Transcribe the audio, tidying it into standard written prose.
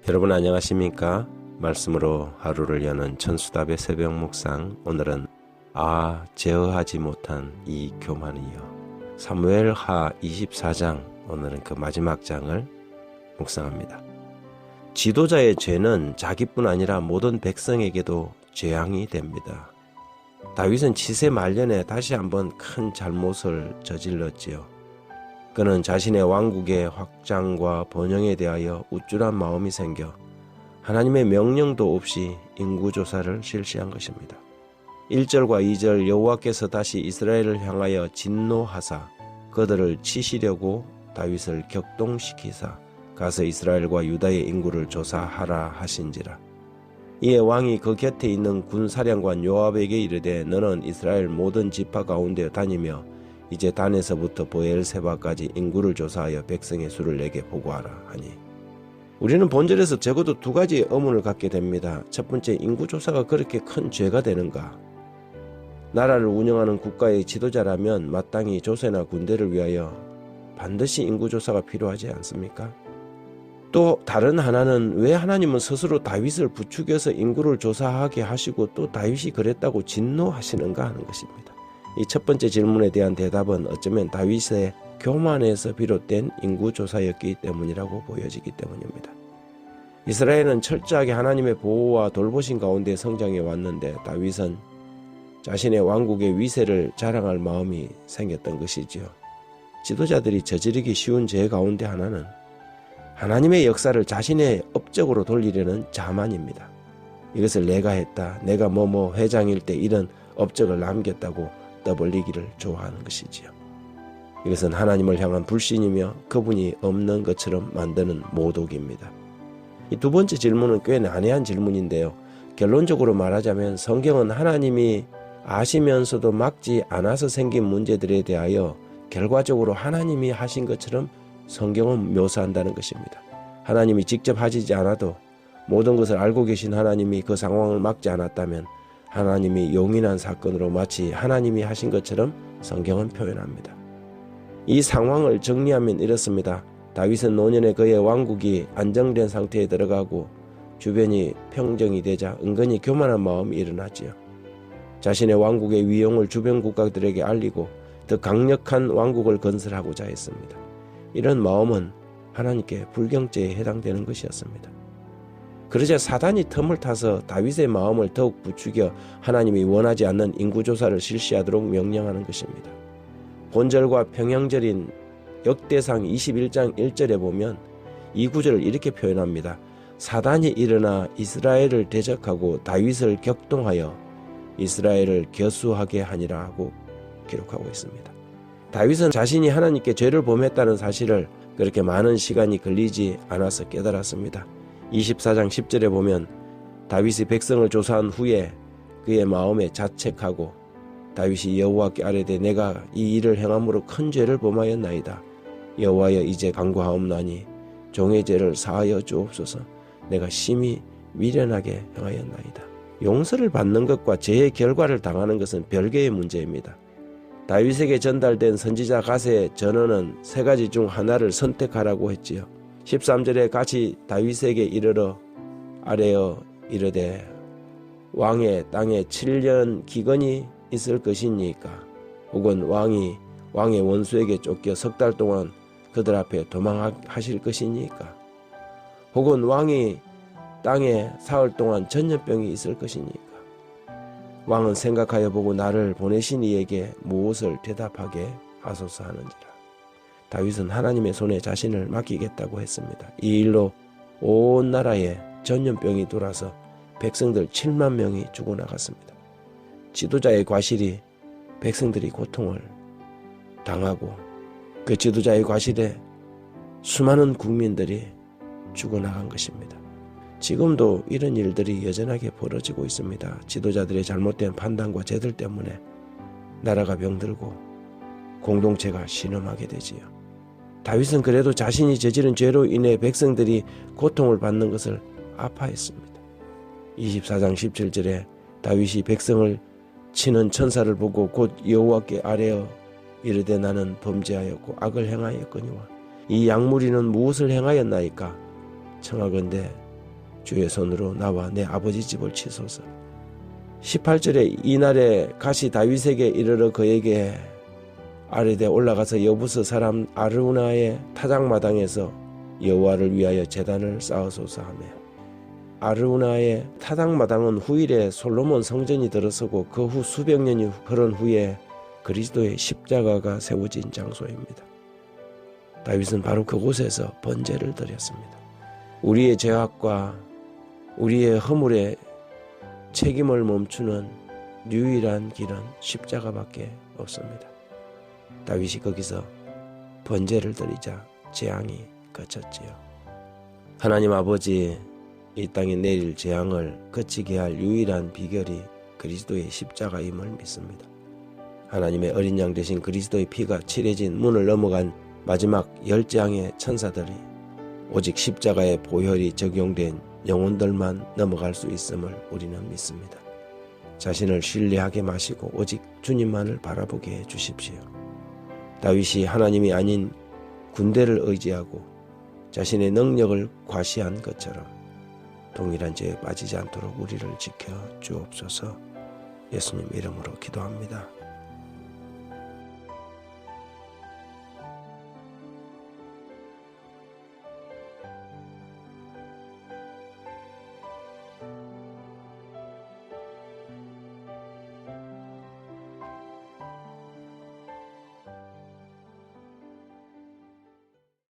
여러분 안녕하십니까? 말씀으로 하루를 여는 천수답의 새벽 묵상. 오늘은 제어하지 못한 이 교만이여, 사무엘하 24장, 오늘은 그 마지막 장을 묵상합니다. 지도자의 죄는 자기뿐 아니라 모든 백성에게도 재앙이 됩니다. 다윗은 치세 말년에 다시 한번 큰 잘못을 저질렀지요. 그는 자신의 왕국의 확장과 번영에 대하여 우쭐한 마음이 생겨 하나님의 명령도 없이 인구조사를 실시한 것입니다. 1절과 2절, 여호와께서 다시 이스라엘을 향하여 진노하사 그들을 치시려고 다윗을 격동시키사 가서 이스라엘과 유다의 인구를 조사하라 하신지라. 이에 왕이 그 곁에 있는 군사령관 요압에게 이르되, 너는 이스라엘 모든 지파 가운데 다니며 이제 단에서부터 보엘세바까지 인구를 조사하여 백성의 수를 내게 보고하라 하니, 우리는 본절에서 적어도 두 가지 의문을 갖게 됩니다. 첫 번째, 인구조사가 그렇게 큰 죄가 되는가? 나라를 운영하는 국가의 지도자라면 마땅히 조세나 군대를 위하여 반드시 인구조사가 필요하지 않습니까? 또 다른 하나는, 왜 하나님은 스스로 다윗을 부추겨서 인구를 조사하게 하시고 또 다윗이 그랬다고 진노하시는가 하는 것입니다. 이 첫 번째 질문에 대한 대답은 어쩌면 다윗의 교만에서 비롯된 인구조사였기 때문이라고 보여지기 때문입니다. 이스라엘은 철저하게 하나님의 보호와 돌보신 가운데 성장해 왔는데 다윗은 자신의 왕국의 위세를 자랑할 마음이 생겼던 것이지요. 지도자들이 저지르기 쉬운 죄 가운데 하나는 하나님의 역사를 자신의 업적으로 돌리려는 자만입니다. 이것을 내가 했다, 내가 회장일 때 이런 업적을 남겼다고 떠벌리기를 좋아하는 것이지요. 이것은 하나님을 향한 불신이며 그분이 없는 것처럼 만드는 모독입니다. 이 두 번째 질문은 꽤 난해한 질문인데요. 결론적으로 말하자면 성경은 하나님이 아시면서도 막지 않아서 생긴 문제들에 대하여 결과적으로 하나님이 하신 것처럼 성경은 묘사한다는 것입니다. 하나님이 직접 하시지 않아도 모든 것을 알고 계신 하나님이 그 상황을 막지 않았다면 하나님이 용인한 사건으로 마치 하나님이 하신 것처럼 성경은 표현합니다. 이 상황을 정리하면 이렇습니다. 다윗은 노년에 그의 왕국이 안정된 상태에 들어가고 주변이 평정이 되자 은근히 교만한 마음이 일어났지요. 자신의 왕국의 위용을 주변 국가들에게 알리고 더 강력한 왕국을 건설하고자 했습니다. 이런 마음은 하나님께 불경죄에 해당되는 것이었습니다. 그러자 사단이 틈을 타서 다윗의 마음을 더욱 부추겨 하나님이 원하지 않는 인구조사를 실시하도록 명령하는 것입니다. 본절과 평양절인 역대상 21장 1절에 보면 이 구절을 이렇게 표현합니다. 사단이 일어나 이스라엘을 대적하고 다윗을 격동하여 이스라엘을 겨수하게 하니라 하고 기록하고 있습니다. 다윗은 자신이 하나님께 죄를 범했다는 사실을 그렇게 많은 시간이 걸리지 않아서 깨달았습니다. 24장 10절에 보면 다윗이 백성을 조사한 후에 그의 마음에 자책하고 다윗이 여호와께 아뢰되, 내가 이 일을 행함으로 큰 죄를 범하였나이다. 여호와여, 이제 간구하옵나니 종의 죄를 사하여 주옵소서. 내가 심히 미련하게 행하였나이다. 용서를 받는 것과 죄의 결과를 당하는 것은 별개의 문제입니다. 다윗에게 전달된 선지자 갓의 전언은 세 가지 중 하나를 선택하라고 했지요. 13절에 같이 다윗에게 이르러 아뢰어 이르되, 왕의 땅에 7년 기근이 있을 것이니까, 혹은 왕이 왕의 원수에게 쫓겨 석 달 동안 그들 앞에 도망하실 것이니까, 혹은 왕이 땅에 사흘 동안 전염병이 있을 것이니까, 왕은 생각하여 보고 나를 보내신 이에게 무엇을 대답하게 하소서 하는지라. 다윗은 하나님의 손에 자신을 맡기겠다고 했습니다. 이 일로 온 나라에 전염병이 돌아서 백성들 7만 명이 죽어나갔습니다. 지도자의 과실이 백성들이 고통을 당하고 그 지도자의 과실에 수많은 국민들이 죽어나간 것입니다. 지금도 이런 일들이 여전하게 벌어지고 있습니다. 지도자들의 잘못된 판단과 죄들 때문에 나라가 병들고 공동체가 신음하게 되지요. 다윗은 그래도 자신이 저지른 죄로 인해 백성들이 고통을 받는 것을 아파했습니다. 24장 17절에 다윗이 백성을 치는 천사를 보고 곧 여호와께 아뢰어 이르되, 나는 범죄하였고 악을 행하였거니와 이 양무리는 무엇을 행하였나이까? 청하건대 주의 손으로 나와 내 아버지 집을 치소서. 18절에 이날에 가시 다윗에게 이르러 그에게 아뢰되 올라가서 여부스 사람 아르우나의 타작마당에서 여호와를 위하여 제단을 쌓으소서 하며, 아르우나의 타작마당은 후일에 솔로몬 성전이 들어서고 그 후 수백 년이 흐른 후에 그리스도의 십자가가 세워진 장소입니다. 다윗은 바로 그곳에서 번제를 드렸습니다. 우리의 죄악과 우리의 허물의 책임을 멈추는 유일한 길은 십자가밖에 없습니다. 다윗이 거기서 번제를 드리자 재앙이 그쳤지요. 하나님 아버지, 이 땅에 내릴 재앙을 그치게 할 유일한 비결이 그리스도의 십자가임을 믿습니다. 하나님의 어린 양 되신 그리스도의 피가 칠해진 문을 넘어간 마지막 열재앙의 천사들이 오직 십자가의 보혈이 적용된 영혼들만 넘어갈 수 있음을 우리는 믿습니다. 자신을 신뢰하게 마시고 오직 주님만을 바라보게 해 주십시오. 다윗이 하나님이 아닌 군대를 의지하고 자신의 능력을 과시한 것처럼 동일한 죄에 빠지지 않도록 우리를 지켜 주옵소서. 예수님 이름으로 기도합니다.